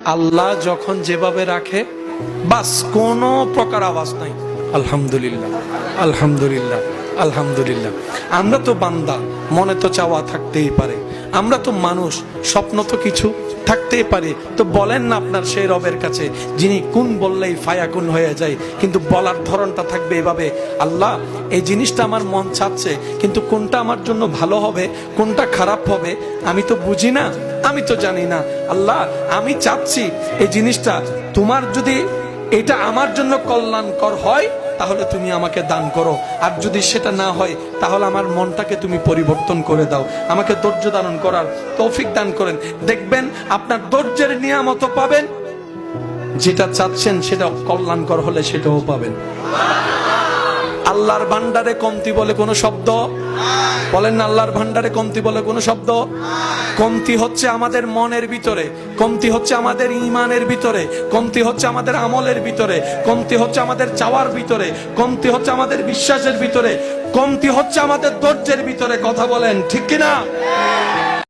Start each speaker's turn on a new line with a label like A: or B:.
A: আল্লাহ যখন যেভাবে রাখে বাস কোনো প্রকার আওয়াজ নাই। আলহামদুলিল্লাহ, আলহামদুলিল্লাহ, আলহামদুলিল্লাহ। আমরা তো বান্দা, মনে তো চাওয়া থাকতেই পারে। আমরা তো মানুষ, স্বপ্ন তো কিছু থাকতেই পারে। তো বলেন না আপনার সেই রবের কাছে যিনি কুন বললেই ফায়াকুন হয়ে যায়, কিন্তু বলার ধরনটা থাকবে এভাবে, আল্লাহ এই জিনিসটা আমার মন চাচ্ছে, কিন্তু কোনটা আমার জন্য ভালো হবে কোনটা খারাপ হবে আমি তো বুঝি না, আমি তো জানি না। আল্লাহ আমি চাচ্ছি এই জিনিসটা তোমার যদি এটা আমার জন্য কল্যাণকর হয় তাহলে তুমি আমাকে দান করো, আর যদি সেটা না হয় তাহলে আমার মনটাকে তুমি পরিবর্তন করে দাও, আমাকে ধৈর্য ধারণ করার তৌফিক দান করেন। দেখবেন আপনার ধৈর্যের নিয়ামত পাবেন, যেটা চাচ্ছেন সেটা কল্যাণকর হলে সেটাও পাবেন। আল্লাহর ভান্ডারে কমতি বলে কোনো শব্দ বলেন না, আল্লাহর ভান্ডারে কমতি বলে কোনো শব্দ। কমতি হচ্ছে আমাদের মনের ভিতরে, কমতি হচ্ছে আমাদের ঈমানের ভিতরে, কমতি হচ্ছে আমাদের আমলের ভিতরে, কমতি হচ্ছে আমাদের চাওয়ার ভিতরে, কমতি হচ্ছে আমাদের বিশ্বাসের ভিতরে, কমতি হচ্ছে আমাদের ধৈর্যের ভিতরে। কথা বলেন ঠিক কিনা?